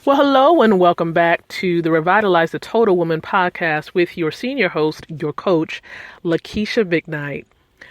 Well, hello and welcome back to the Revitalize the Total Woman podcast with your senior host, your coach, Lakeisha McKnight.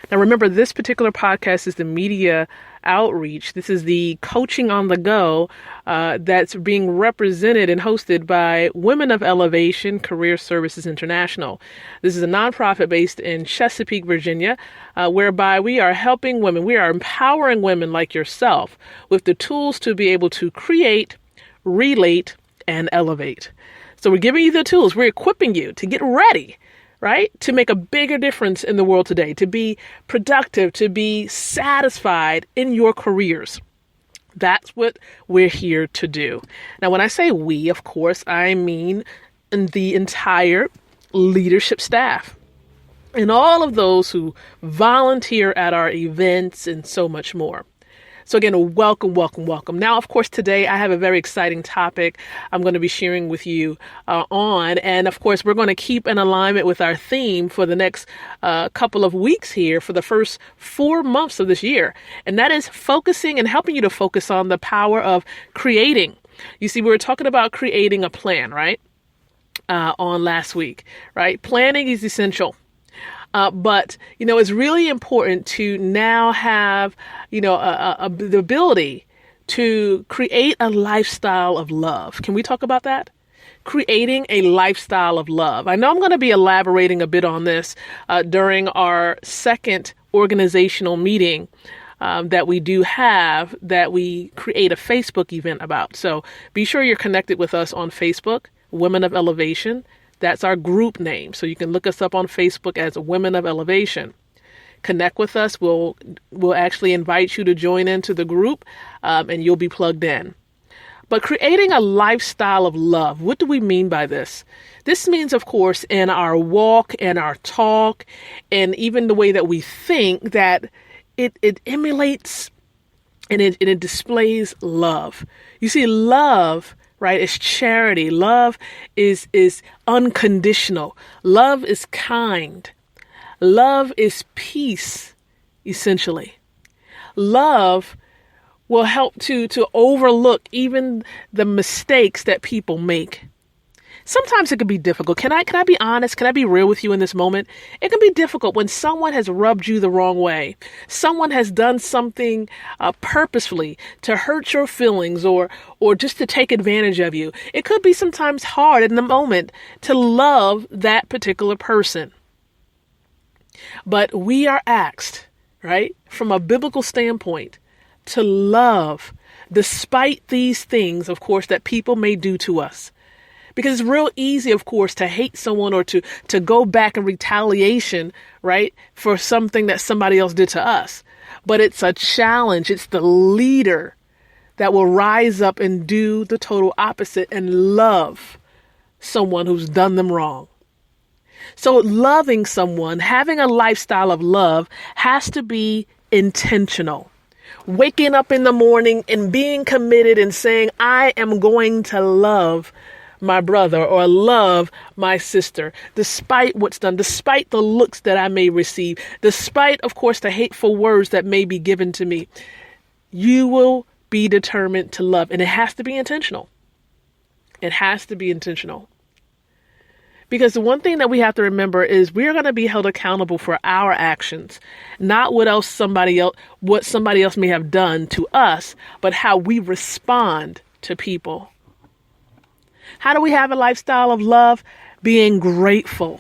Now, remember, this particular podcast is the media outreach. This is the coaching on the go that's being represented and hosted by Women of Elevation Career Services International. This is a nonprofit based in Chesapeake, Virginia, whereby we are helping women. We are empowering women like yourself with the tools to be able to create, relate, and elevate. So we're giving you the tools. We're equipping you to get ready, right? To make a bigger difference in the world today, to be productive, to be satisfied in your careers. That's what we're here to do. Now, when I say we, of course, I mean the entire leadership staff and all of those who volunteer at our events and so much more. So again, welcome. Now, of course, today I have a very exciting topic I'm going to be sharing with you on. And of course, we're going to keep in alignment with our theme for the next couple of weeks here for the first 4 months of this year. And that is focusing and helping you to focus on the power of creating. You see, we were talking about creating a plan, right? On last week, right? Planning is essential. But, it's really important to now have, the ability to create a lifestyle of love. Can we talk about that? Creating a lifestyle of love. I know I'm going to be elaborating a bit on this during our second organizational meeting that we do have that we create a Facebook event about. So be sure you're connected with us on Facebook, Women of Elevation. That's our group name. So you can look us up on Facebook as Women of Elevation. Connect with us. We'll actually invite you to join into the group and you'll be plugged in. But creating a lifestyle of love, what do we mean by this? This means, of course, in our walk and our talk and even the way that we think that it emulates and it displays love. You see, love, right? It's charity. Love is unconditional. Love is kind. Love is peace, essentially. Love will help to overlook even the mistakes that people make. Sometimes it can be difficult. Can I be honest? Can I be real with you in this moment? It can be difficult when someone has rubbed you the wrong way. Someone has done something purposefully to hurt your feelings or just to take advantage of you. It could be sometimes hard in the moment to love that particular person. But we are asked, right, from a biblical standpoint, to love despite these things, of course, that people may do to us. Because it's real easy, of course, to hate someone or to go back in retaliation, right, for something that somebody else did to us. But it's a challenge. It's the leader that will rise up and do the total opposite and love someone who's done them wrong. So loving someone, having a lifestyle of love has to be intentional. Waking up in the morning and being committed and saying, I am going to love my brother or love my sister, despite what's done, despite the looks that I may receive, despite, of course, the hateful words that may be given to me. You will be determined to love, and it has to be intentional. It has to be intentional. Because the one thing that we have to remember is we are going to be held accountable for our actions, not what somebody else may have done to us, but how we respond to people. How do we have a lifestyle of love? Being grateful,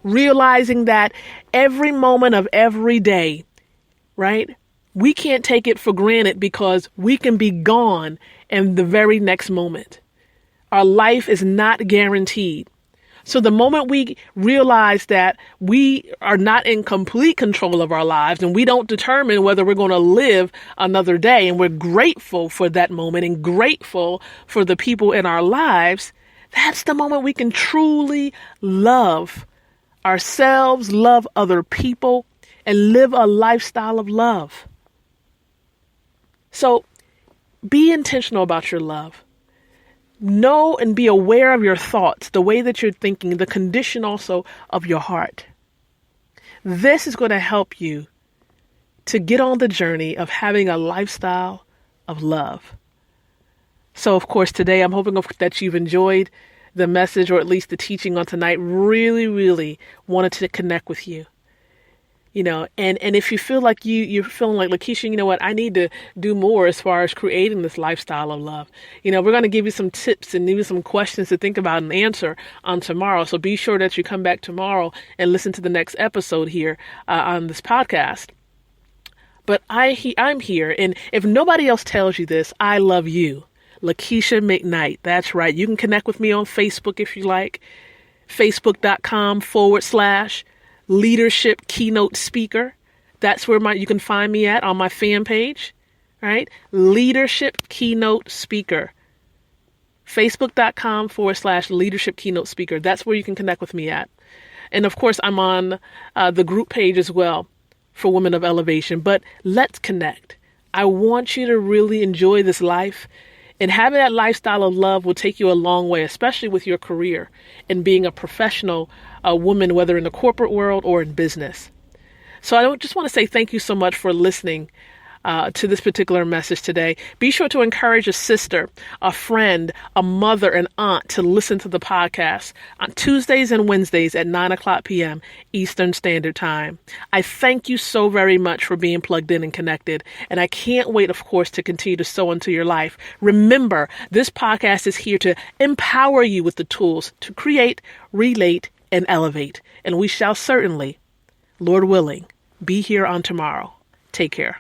realizing that every moment of every day, right? We can't take it for granted because we can be gone in the very next moment. Our life is not guaranteed. So the moment we realize that we are not in complete control of our lives and we don't determine whether we're going to live another day, and we're grateful for that moment and grateful for the people in our lives, that's the moment we can truly love ourselves, love other people, and live a lifestyle of love. So be intentional about your love. Know and be aware of your thoughts, the way that you're thinking, the condition also of your heart. This is going to help you to get on the journey of having a lifestyle of love. So, of course, today I'm hoping that you've enjoyed the message, or at least the teaching on tonight. Really, really wanted to connect with you. And if you feel like you're feeling like, Lakeisha, you know what, I need to do more as far as creating this lifestyle of love. We're going to give you some tips and maybe some questions to think about and answer on tomorrow. So be sure that you come back tomorrow and listen to the next episode here on this podcast. But I'm here, and if nobody else tells you this, I love you. Lakeisha McKnight. That's right. You can connect with me on Facebook if you like. Facebook.com/leadership keynote speaker. That's where you can find me at on my fan page, right? Leadership keynote speaker. Facebook.com/leadership keynote speaker. That's where you can connect with me at. And of course, I'm on the group page as well for Women of Elevation. But let's connect. I want you to really enjoy this life. And having that lifestyle of love will take you a long way, especially with your career and being a professional woman, whether in the corporate world or in business. So I just want to say thank you so much for listening to this particular message today. Be sure to encourage a sister, a friend, a mother, an aunt to listen to the podcast on Tuesdays and Wednesdays at 9:00 p.m. Eastern Standard Time. I thank you so very much for being plugged in and connected. And I can't wait, of course, to continue to sow into your life. Remember, this podcast is here to empower you with the tools to create, relate, and elevate. And we shall certainly, Lord willing, be here on tomorrow. Take care.